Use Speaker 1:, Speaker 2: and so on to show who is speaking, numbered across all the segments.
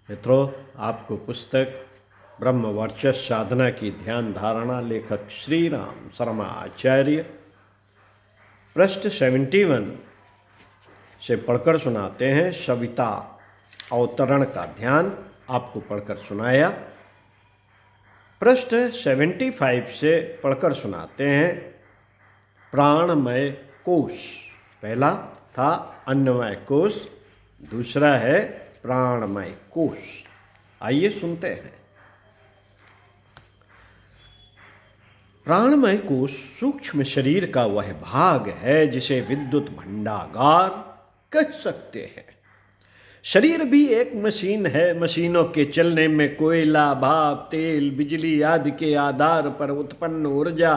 Speaker 1: मित्रों, आपको पुस्तक ब्रह्म वर्चस्व साधना की ध्यान धारणा लेखक श्री राम शर्मा आचार्य पृष्ठ 71 से पढ़कर सुनाते हैं। सविता अवतरण का ध्यान आपको पढ़कर सुनाया। पृष्ठ 75 से पढ़कर सुनाते हैं। प्राणमय कोश, पहला था अन्नमय कोश, दूसरा है प्राणमय कोश। आइए सुनते हैं। प्राणमय कोश सूक्ष्म शरीर का वह भाग है जिसे विद्युत भंडागार कह सकते हैं। शरीर भी एक मशीन है। मशीनों के चलने में कोयला, भाप, तेल, बिजली आदि के आधार पर उत्पन्न ऊर्जा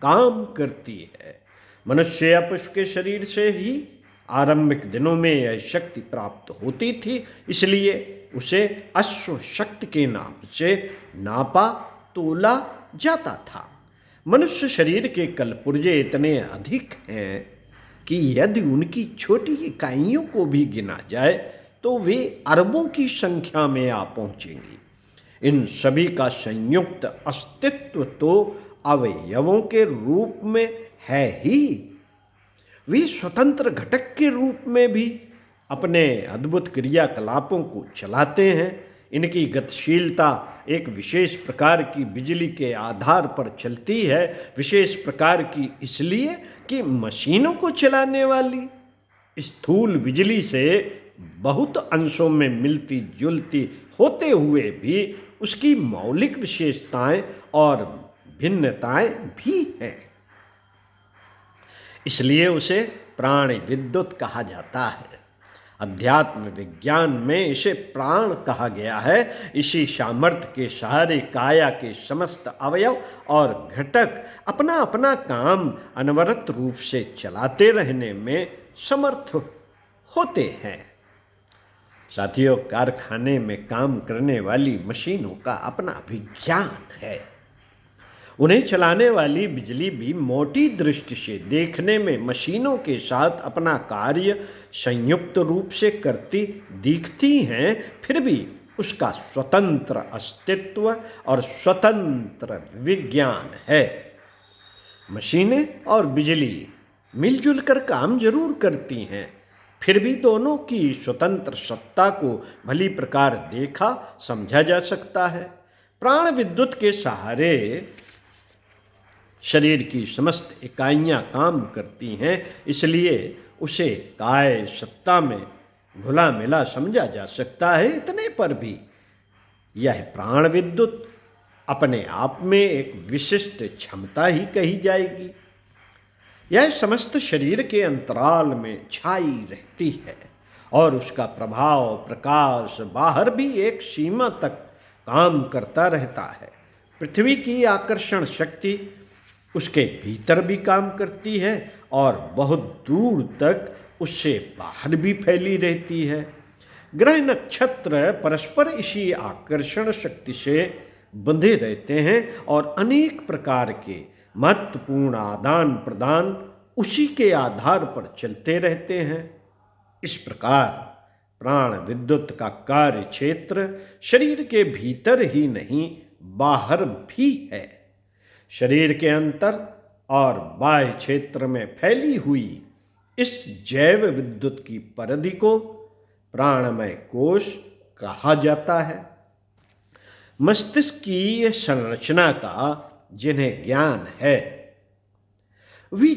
Speaker 1: काम करती है। मनुष्य या पशु के शरीर से ही आरंभिक दिनों में यह शक्ति प्राप्त होती थी, इसलिए उसे अश्व शक्ति के नाम से नापा तोला जाता था। मनुष्य शरीर के कलपुर्जे इतने अधिक हैं कि यदि उनकी छोटी इकाइयों को भी गिना जाए तो वे अरबों की संख्या में आ पहुंचेंगी। इन सभी का संयुक्त अस्तित्व तो अवयवों के रूप में है ही। वे स्वतंत्र घटक के रूप में भी अपने अद्भुत क्रियाकलापों को चलाते हैं। इनकी गतिशीलता एक विशेष प्रकार की बिजली के आधार पर चलती है। विशेष प्रकार की इसलिए कि मशीनों को चलाने वाली स्थूल बिजली से बहुत अंशों में मिलती जुलती होते हुए भी उसकी मौलिक विशेषताएं और भिन्नताएं भी हैं। इसलिए उसे प्राण विद्युत कहा जाता है। अध्यात्म विज्ञान में इसे प्राण कहा गया है। इसी सामर्थ्य के सहारे काया के समस्त अवयव और घटक अपना अपना काम अनवरत रूप से चलाते रहने में समर्थ होते हैं। साथियों, कारखाने में काम करने वाली मशीनों का अपना विज्ञान है। उन्हें चलाने वाली बिजली भी मोटी दृष्टि से देखने में मशीनों के साथ अपना कार्य संयुक्त रूप से करती दिखती हैं, फिर भी उसका स्वतंत्र अस्तित्व और स्वतंत्र विज्ञान है। मशीनें और बिजली मिलजुल कर काम जरूर करती हैं, फिर भी दोनों की स्वतंत्र सत्ता को भली प्रकार देखा समझा जा सकता है। प्राण विद्युत के सहारे शरीर की समस्त इकाइयाँ काम करती हैं, इसलिए उसे काय सत्ता में घुला मिला समझा जा सकता है। इतने पर भी यह प्राण विद्युत अपने आप में एक विशिष्ट क्षमता ही कही जाएगी। यह समस्त शरीर के अंतराल में छाई रहती है और उसका प्रभाव प्रकाश बाहर भी एक सीमा तक काम करता रहता है। पृथ्वी की आकर्षण शक्ति उसके भीतर भी काम करती है और बहुत दूर तक उससे बाहर भी फैली रहती है। ग्रह नक्षत्र परस्पर इसी आकर्षण शक्ति से बंधे रहते हैं और अनेक प्रकार के महत्वपूर्ण आदान प्रदान उसी के आधार पर चलते रहते हैं। इस प्रकार प्राण विद्युत का कार्य क्षेत्र शरीर के भीतर ही नहीं बाहर भी है। शरीर के अंतर और बाह्य क्षेत्र में फैली हुई इस जैव विद्युत की परिधि को प्राणमय कोश कहा जाता है। मस्तिष्क की यह संरचना का जिन्हें ज्ञान है वे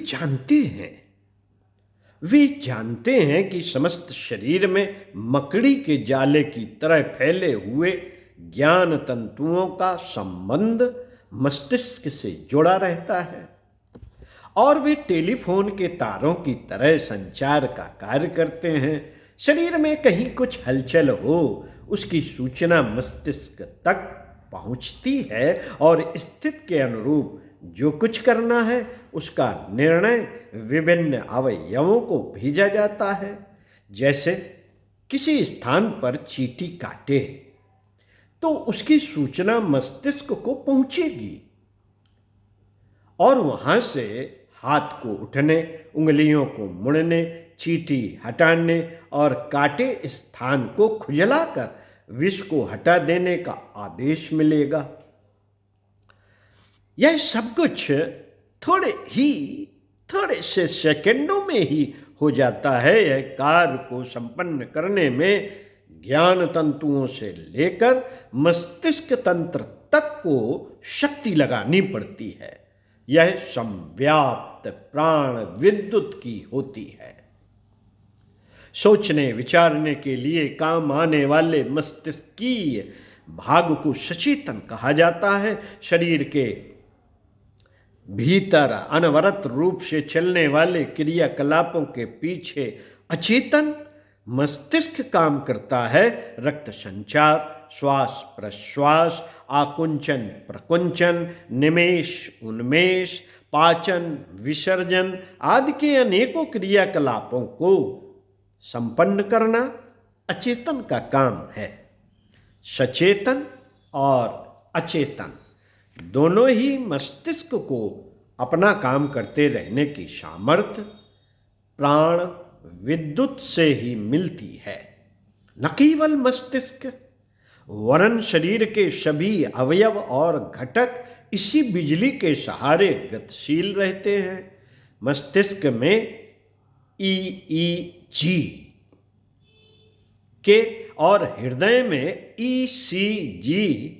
Speaker 1: जानते हैं कि समस्त शरीर में मकड़ी के जाले की तरह फैले हुए ज्ञान तंतुओं का संबंध मस्तिष्क से जुड़ा रहता है और वे टेलीफोन के तारों की तरह संचार का कार्य करते हैं। शरीर में कहीं कुछ हलचल हो, उसकी सूचना मस्तिष्क तक पहुंचती है और स्थिति के अनुरूप जो कुछ करना है उसका निर्णय विभिन्न अवयवों को भेजा जाता है। जैसे किसी स्थान पर चींटी काटे तो उसकी सूचना मस्तिष्क को पहुंचेगी और वहां से हाथ को उठने, उंगलियों को मुड़ने, चींटी हटाने और काटे स्थान को खुजलाकर विष को हटा देने का आदेश मिलेगा। यह सब कुछ थोड़े से सेकंडों में ही हो जाता है। यह कार्य को संपन्न करने में ज्ञान तंतुओं से लेकर मस्तिष्क तंत्र तक को शक्ति लगानी पड़ती है। यह संव्याप्त प्राण विद्युत की होती है। सोचने विचारने के लिए काम आने वाले मस्तिष्कीय भाग को सचेतन कहा जाता है। शरीर के भीतर अनवरत रूप से चलने वाले क्रियाकलापों के पीछे अचेतन मस्तिष्क काम करता है। रक्त संचार, श्वास प्रश्वास, आकुंचन प्रकुंचन, निमेष उन्मेष, पाचन विसर्जन आदि के अनेकों क्रियाकलापों को संपन्न करना अचेतन का काम है। सचेतन और अचेतन दोनों ही मस्तिष्क को अपना काम करते रहने की सामर्थ्य प्राण विद्युत से ही मिलती है। न केवल मस्तिष्क वरन शरीर के सभी अवयव और घटक इसी बिजली के सहारे गतिशील रहते हैं। मस्तिष्क में ईईजी के और हृदय में ईसीजी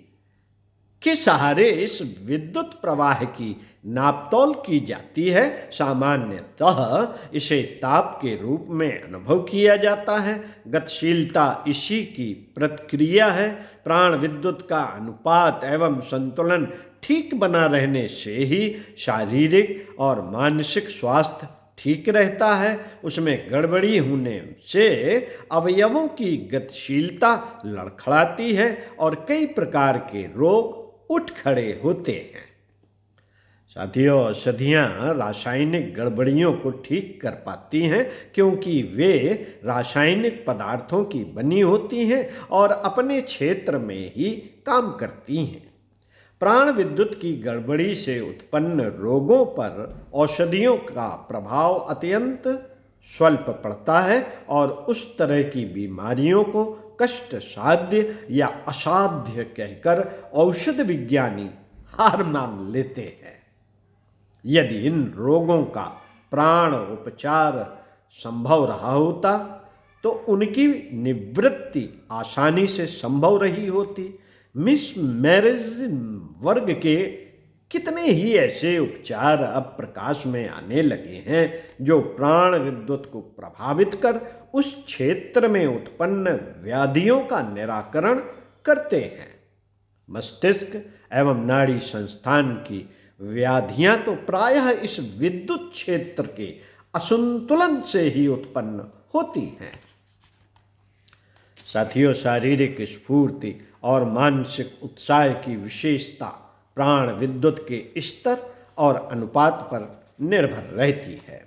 Speaker 1: के सहारे इस विद्युत प्रवाह की नापतोल की जाती है। सामान्यतः इसे ताप के रूप में अनुभव किया जाता है। गतिशीलता इसी की प्रतिक्रिया है। प्राण विद्युत का अनुपात एवं संतुलन ठीक बना रहने से ही शारीरिक और मानसिक स्वास्थ्य ठीक रहता है। उसमें गड़बड़ी होने से अवयवों की गतिशीलता लड़खड़ाती है और कई प्रकार के रोग उठ खड़े होते हैं। साथियों, औषधियाँ रासायनिक गड़बड़ियों को ठीक कर पाती हैं क्योंकि वे रासायनिक पदार्थों की बनी होती हैं और अपने क्षेत्र में ही काम करती हैं। प्राण विद्युत की गड़बड़ी से उत्पन्न रोगों पर औषधियों का प्रभाव अत्यंत स्वल्प पड़ता है और उस तरह की बीमारियों को कष्ट साध्य या असाध्य कहकर औषध विज्ञानी हार मान लेते हैं। यदि इन रोगों का प्राण उपचार संभव रहा होता तो उनकी निवृत्ति आसानी से संभव रही होती। मिस मैरिज वर्ग के कितने ही ऐसे उपचार अब प्रकाश में आने लगे हैं जो प्राण विद्युत को प्रभावित कर उस क्षेत्र में उत्पन्न व्याधियों का निराकरण करते हैं। मस्तिष्क एवं नाड़ी संस्थान की व्याधियां तो प्रायः इस विद्युत क्षेत्र के असंतुलन से ही उत्पन्न होती हैं। साथियों, शारीरिक स्फूर्ति और मानसिक उत्साह की विशेषता प्राण विद्युत के स्तर और अनुपात पर निर्भर रहती है।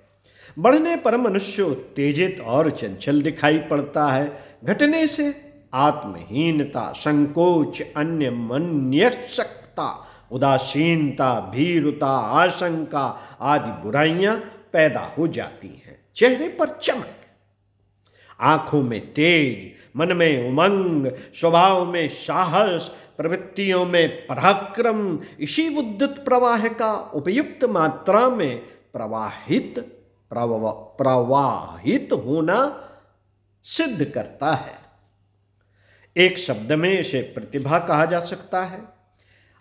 Speaker 1: बढ़ने पर मनुष्य उत्तेजित और चंचल दिखाई पड़ता है। घटने से आत्महीनता, संकोच, अन्यमन्यसकता, उदासीनता, भीरुता, आशंका आदि बुराइयां पैदा हो जाती हैं। चेहरे पर चमक, आंखों में तेज, मन में उमंग, स्वभाव में साहस, प्रवृत्तियों में पराक्रम, इसी विद्युत प्रवाह का उपयुक्त मात्रा में प्रवाहित होना सिद्ध करता है। एक शब्द में इसे प्रतिभा कहा जा सकता है।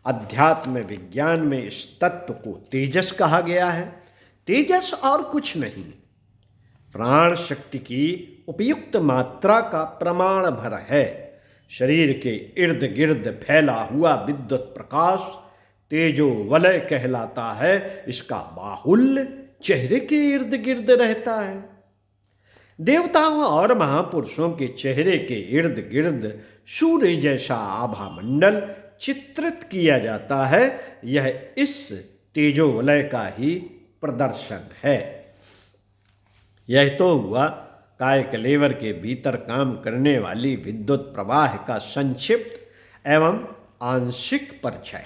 Speaker 1: अध्यात्म विज्ञान में इस तत्व को तेजस कहा गया है। तेजस और कुछ नहीं, प्राण शक्ति की उपयुक्त मात्रा का प्रमाण भर है। शरीर के इर्द गिर्द फैला हुआ विद्युत प्रकाश तेजो वलय कहलाता है। इसका बाहुल्य चेहरे के इर्द गिर्द रहता है। देवताओं और महापुरुषों के चेहरे के इर्द गिर्द सूर्य जैसा आभा मंडल चित्रित किया जाता है। यह इस तेजो वलय का ही प्रदर्शन है। यह तो हुआ काय कलेवर के भीतर काम करने वाली विद्युत प्रवाह का संक्षिप्त एवं आंशिक परिचय।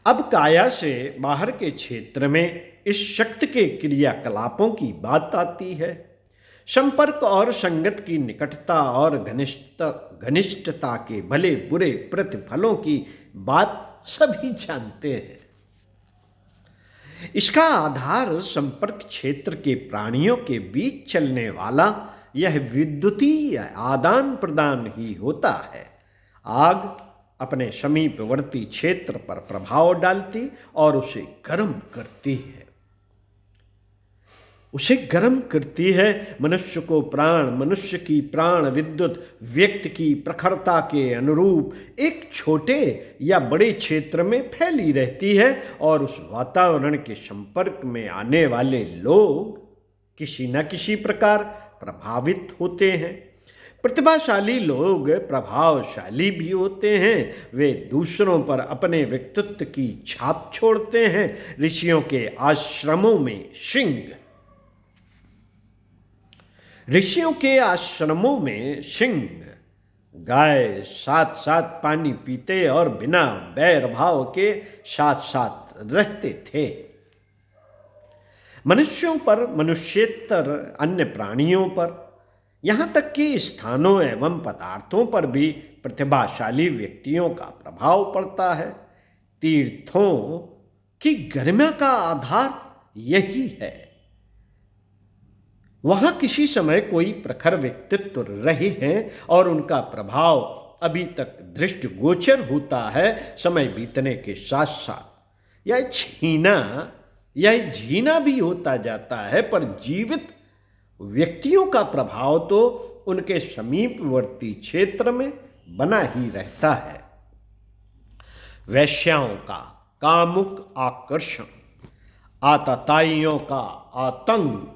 Speaker 1: अब काया से बाहर के क्षेत्र में इस शक्ति के क्रियाकलापों की बात आती है। संपर्क और संगत की निकटता और घनिष्ठता के भले बुरे प्रतिफलों की बात सभी जानते हैं। इसका आधार संपर्क क्षेत्र के प्राणियों के बीच चलने वाला यह विद्युतीय आदान प्रदान ही होता है। आग अपने समीपवर्ती क्षेत्र पर प्रभाव डालती और उसे गर्म करती है। मनुष्य को प्राण, मनुष्य की प्राण विद्युत व्यक्ति की प्रखरता के अनुरूप एक छोटे या बड़े क्षेत्र में फैली रहती है और उस वातावरण के संपर्क में आने वाले लोग किसी न किसी प्रकार प्रभावित होते हैं। प्रतिभाशाली लोग प्रभावशाली भी होते हैं। वे दूसरों पर अपने व्यक्तित्व की छाप छोड़ते हैं। ऋषियों के आश्रमों में सिंह गाय साथ साथ पानी पीते और बिना बैर भाव के साथ साथ रहते थे। मनुष्यों पर, मनुष्येतर अन्य प्राणियों पर, यहाँ तक कि स्थानों एवं पदार्थों पर भी प्रतिभाशाली व्यक्तियों का प्रभाव पड़ता है। तीर्थों की गरिमा का आधार यही है। वहाँ किसी समय कोई प्रखर व्यक्तित्व रहे हैं और उनका प्रभाव अभी तक दृष्टिगोचर होता है। समय बीतने के साथ साथ यह झीना भी होता जाता है, पर जीवित व्यक्तियों का प्रभाव तो उनके समीपवर्ती क्षेत्र में बना ही रहता है। वैश्याओं का कामुक आकर्षण, आतताइयों का आतंक,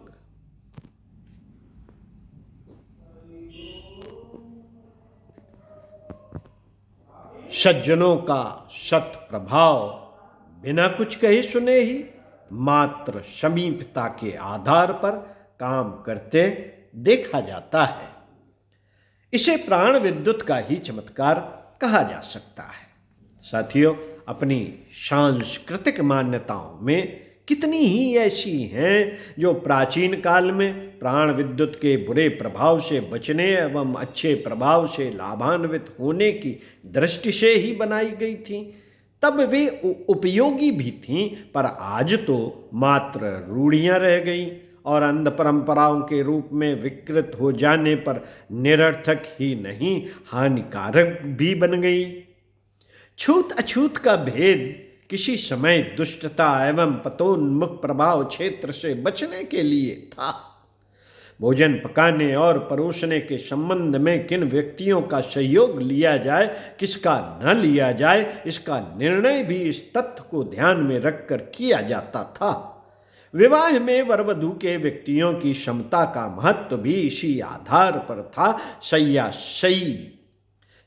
Speaker 1: सज्जनों का सत प्रभाव बिना कुछ कहे सुने ही मात्र समीपता के आधार पर काम करते देखा जाता है। इसे प्राण विद्युत का ही चमत्कार कहा जा सकता है। साथियों, अपनी सांस्कृतिक मान्यताओं में कितनी ही ऐसी हैं जो प्राचीन काल में प्राण विद्युत के बुरे प्रभाव से बचने एवं अच्छे प्रभाव से लाभान्वित होने की दृष्टि से ही बनाई गई थीं। तब वे उपयोगी भी थीं, पर आज तो मात्र रूढ़ियां रह गईं और अंध परंपराओं के रूप में विकृत हो जाने पर निरर्थक ही नहीं, हानिकारक भी बन गई। छूत अछूत का भेद किसी समय दुष्टता एवं पतोन्मुख प्रभाव क्षेत्र से बचने के लिए था। भोजन पकाने और परोसने के संबंध में किन व्यक्तियों का सहयोग लिया जाए, किसका न लिया जाए, इसका निर्णय भी इस तथ्य को ध्यान में रखकर किया जाता था। विवाह में वर वधू के व्यक्तियों की क्षमता का महत्व भी इसी आधार पर था।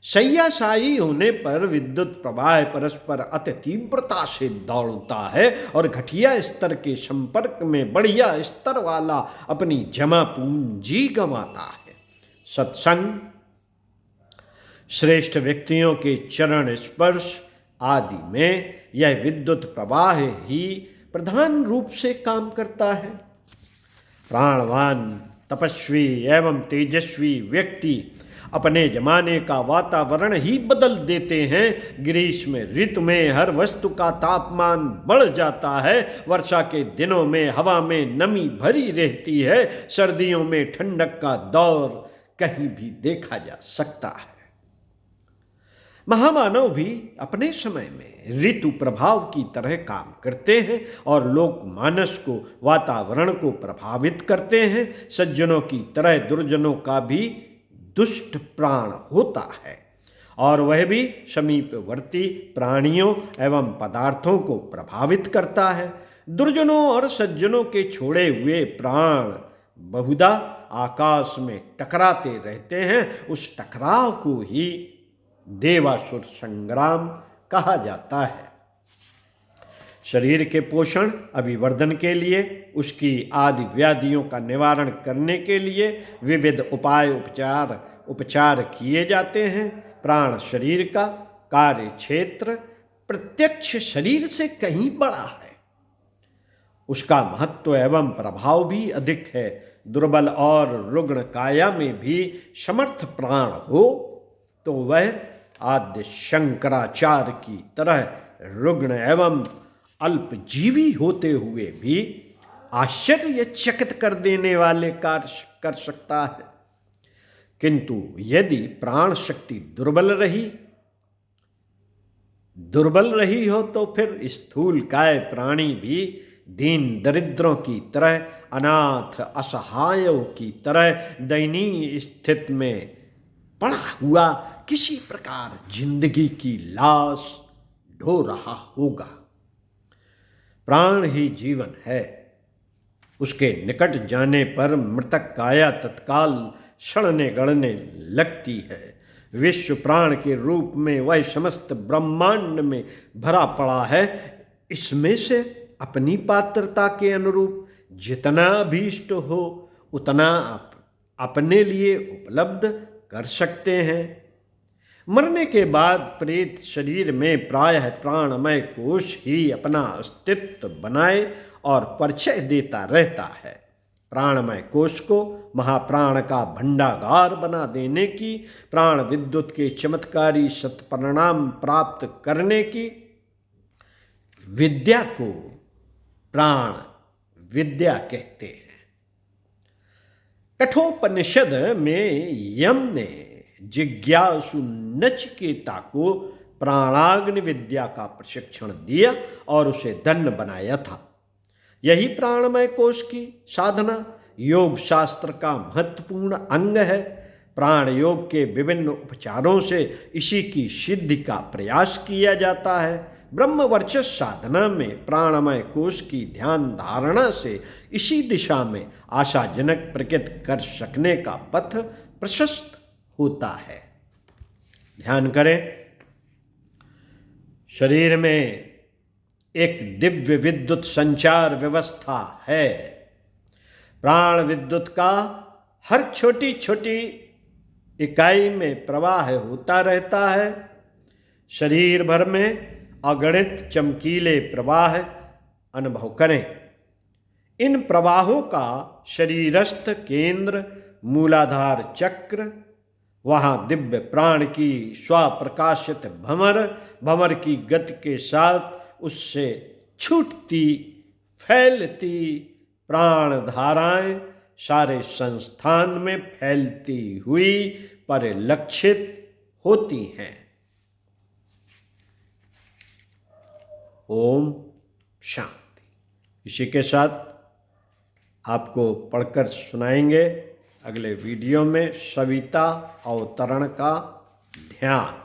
Speaker 1: शय्याशायी होने पर विद्युत प्रवाह परस्पर अति तीव्रता से दौड़ता है और घटिया स्तर के संपर्क में बढ़िया स्तर वाला अपनी जमा पूंजी गंवाता है। सत्संग, श्रेष्ठ व्यक्तियों के चरण स्पर्श आदि में यह विद्युत प्रवाह ही प्रधान रूप से काम करता है। प्राणवान, तपस्वी एवं तेजस्वी व्यक्ति अपने जमाने का वातावरण ही बदल देते हैं। ग्रीष्म ऋतु में हर वस्तु का तापमान बढ़ जाता है। वर्षा के दिनों में हवा में नमी भरी रहती है। सर्दियों में ठंडक का दौर कहीं भी देखा जा सकता है। महामानव भी अपने समय में ऋतु प्रभाव की तरह काम करते हैं और लोकमानस को, वातावरण को प्रभावित करते हैं। सज्जनों की तरह दुर्जनों का भी दुष्ट प्राण होता है और वह भी समीपवर्ती प्राणियों एवं पदार्थों को प्रभावित करता है। दुर्जनों और सज्जनों के छोड़े हुए प्राण बहुधा आकाश में टकराते रहते हैं। उस टकराव को ही देवासुर संग्राम कहा जाता है। शरीर के पोषण, अभिवर्धन के लिए, उसकी आदि व्याधियों का निवारण करने के लिए विविध उपचार किए जाते हैं। प्राण शरीर का कार्य क्षेत्र प्रत्यक्ष शरीर से कहीं बड़ा है। उसका महत्व एवं प्रभाव भी अधिक है। दुर्बल और रुग्ण काया में भी समर्थ प्राण हो तो वह आद्य शंकराचार्य की तरह रुग्ण एवं अल्पजीवी होते हुए भी आश्चर्यचकित कर देने वाले कार्य कर सकता है। किंतु यदि प्राण शक्ति दुर्बल रही हो तो फिर स्थूल काय प्राणी भी दीन दरिद्रों की तरह, अनाथ असहायों की तरह दयनीय स्थिति में पड़ा हुआ किसी प्रकार जिंदगी की लाश ढो रहा होगा। प्राण ही जीवन है, उसके निकट जाने पर मृतक काया तत्काल सड़ने गड़ने लगती है। विश्व प्राण के रूप में वह समस्त ब्रह्मांड में भरा पड़ा है। इसमें से अपनी पात्रता के अनुरूप जितना अभीष्ट हो उतना अपने लिए उपलब्ध कर सकते हैं। मरने के बाद प्रेत शरीर में प्रायः प्राणमय कोश ही अपना अस्तित्व बनाए और परिचय देता रहता है। प्राणमय कोश को महाप्राण का भंडागार बना देने की, प्राण विद्युत के चमत्कारी सत्परिणाम प्राप्त करने की विद्या को प्राण विद्या कहते हैं। कठोपनिषद में यम ने जिज्ञासु नचिकेता को प्राणाग्नि विद्या का प्रशिक्षण दिया और उसे धन्य बनाया था। यही प्राणमय कोश की साधना योग शास्त्र का महत्वपूर्ण अंग है। प्राण योग के विभिन्न उपचारों से इसी की सिद्धि का प्रयास किया जाता है। ब्रह्म वर्चस्व साधना में प्राणमय कोश की ध्यान धारणा से इसी दिशा में आशाजनक प्रकृति कर सकने का पथ प्रशस्त होता है। ध्यान करें, शरीर में एक दिव्य विद्युत संचार व्यवस्था है। प्राण विद्युत का हर छोटी छोटी इकाई में प्रवाह होता रहता है। शरीर भर में अगणित चमकीले प्रवाह अनुभव करें। इन प्रवाहों का शरीरस्थ केंद्र मूलाधार चक्र, वहाँ दिव्य प्राण की स्वप्रकाशित भंवर की गति के साथ उससे छूटती फैलती प्राण धाराएं सारे संस्थान में फैलती हुई परिलक्षित होती हैं। ओम शांति। इसी के साथ आपको पढ़कर सुनाएंगे अगले वीडियो में सविता अवतरण का ध्यान।